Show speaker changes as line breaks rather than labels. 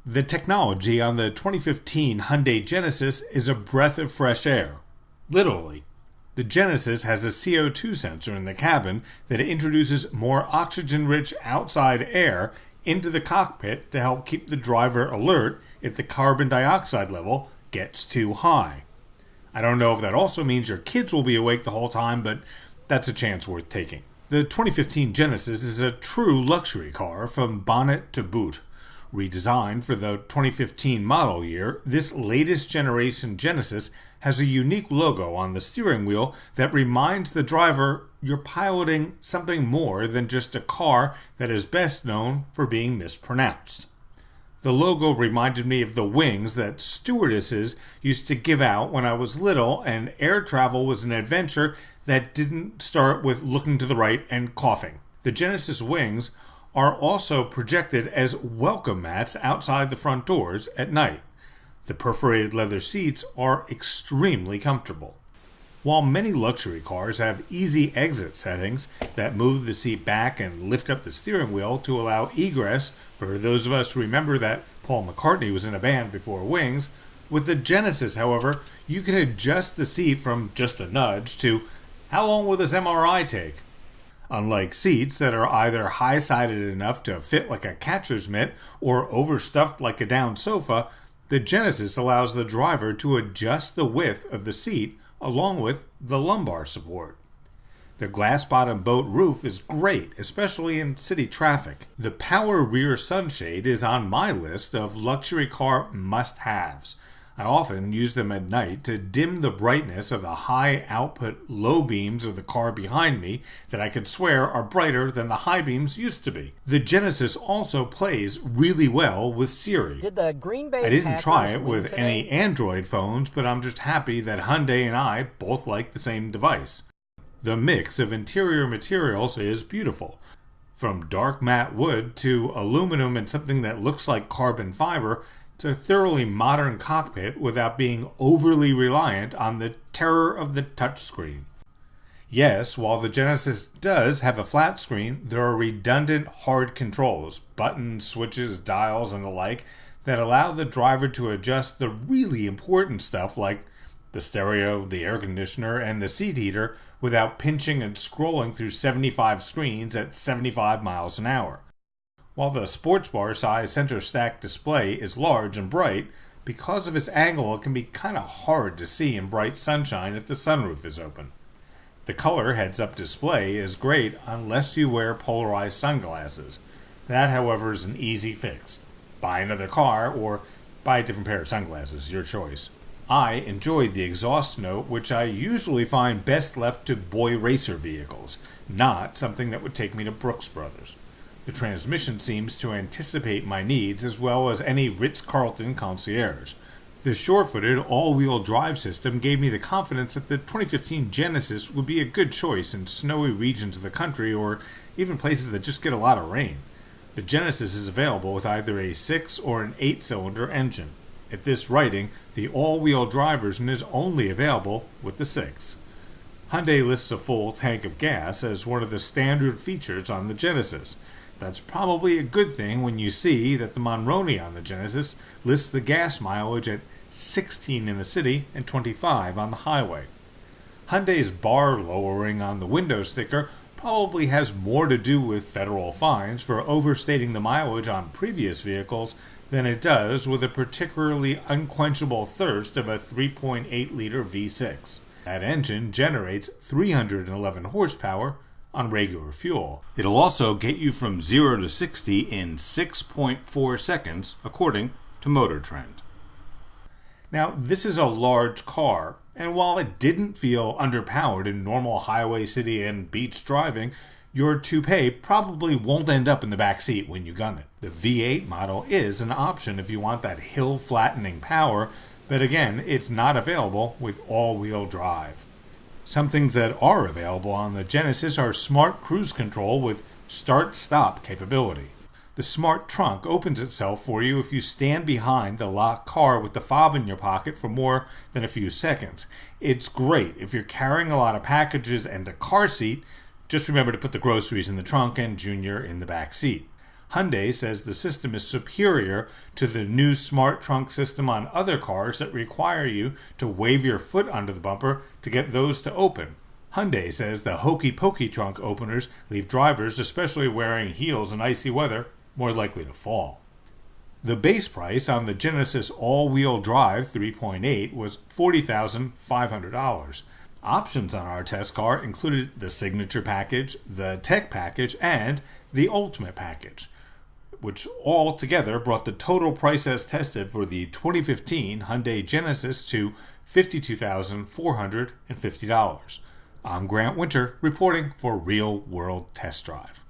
The technology on the 2015 Hyundai Genesis is a breath of fresh air. Literally. The Genesis has a CO2 sensor in the cabin that introduces more oxygen-rich outside air into the cockpit to help keep the driver alert if the carbon dioxide level gets too high. I don't know if that also means your kids will be awake the whole time, but that's a chance worth taking. The 2015 Genesis is a true luxury car from bonnet to boot. Redesigned for the 2015 model year, this latest generation Genesis has a unique logo on the steering wheel that reminds the driver you're piloting something more than just a car that is best known for being mispronounced. The logo reminded me of the wings that stewardesses used to give out when I was little, and air travel was an adventure that didn't start with looking to the right and coughing. The Genesis wings are also projected as welcome mats outside the front doors at night. The perforated leather seats are extremely comfortable. While many luxury cars have easy exit settings that move the seat back and lift up the steering wheel to allow egress for those of us who remember that Paul McCartney was in a band before Wings, with the Genesis, however, you can adjust the seat from just a nudge to how long will this MRI take? Unlike seats that are either high-sided enough to fit like a catcher's mitt or overstuffed like a down sofa, the Genesis allows the driver to adjust the width of the seat along with the lumbar support. The glass-bottom boat roof is great, especially in city traffic. The power rear sunshade is on my list of luxury car must-haves. I often use them at night to dim the brightness of the high-output low beams of the car behind me that I could swear are brighter than the high beams used to be. The Genesis also plays really well with Siri.
Did the Green Bay
I didn't
Packers
try it
win
with
today?
any Android phones, but I'm just happy that Hyundai and I both like the same device. The mix of interior materials is beautiful. From dark matte wood to aluminum and something that looks like carbon fiber, it's a thoroughly modern cockpit without being overly reliant on the terror of the touchscreen. Yes, while the Genesis does have a flat screen, there are redundant hard controls, buttons, switches, dials, and the like, that allow the driver to adjust the really important stuff like the stereo, the air conditioner, and the seat heater without pinching and scrolling through 75 screens at 75 miles an hour. While the sports bar size center stack display is large and bright, because of its angle it can be kind of hard to see in bright sunshine if the sunroof is open. The color heads-up display is great unless you wear polarized sunglasses. That, however, is an easy fix. Buy another car or buy a different pair of sunglasses, your choice. I enjoyed the exhaust note, which I usually find best left to boy racer vehicles, not something that would take me to Brooks Brothers. The transmission seems to anticipate my needs as well as any Ritz-Carlton concierge. The short-footed all-wheel drive system gave me the confidence that the 2015 Genesis would be a good choice in snowy regions of the country or even places that just get a lot of rain. The Genesis is available with either a 6 or an 8-cylinder engine. At this writing, the all-wheel drive version is only available with the 6. Hyundai lists a full tank of gas as one of the standard features on the Genesis. That's probably a good thing when you see that the Monroney on the Genesis lists the gas mileage at 16 in the city and 25 on the highway. Hyundai's bar lowering on the window sticker probably has more to do with federal fines for overstating the mileage on previous vehicles than it does with a particularly unquenchable thirst of a 3.8-liter V6. That engine generates 311 horsepower on regular fuel. It'll also get you from 0 to 60 in 6.4 seconds, according to Motor Trend. Now, this is a large car, and while it didn't feel underpowered in normal highway, city, and beach driving, your toupee probably won't end up in the back seat when you gun it. The V8 model is an option if you want that hill-flattening power, but again, it's not available with all-wheel drive. Some things that are available on the Genesis are smart cruise control with start-stop capability. The smart trunk opens itself for you if you stand behind the locked car with the fob in your pocket for more than a few seconds. It's great if you're carrying a lot of packages and a car seat. Just remember to put the groceries in the trunk and Junior in the back seat. Hyundai says the system is superior to the new smart trunk system on other cars that require you to wave your foot under the bumper to get those to open. Hyundai says the hokey pokey trunk openers leave drivers, especially wearing heels in icy weather, more likely to fall. The base price on the Genesis all-wheel drive 3.8 was $40,500. Options on our test car included the Signature Package, the Tech Package, and the Ultimate Package, which all together brought the total price as tested for the 2015 Hyundai Genesis to $52,450. I'm Grant Winter, reporting for Real World Test Drive.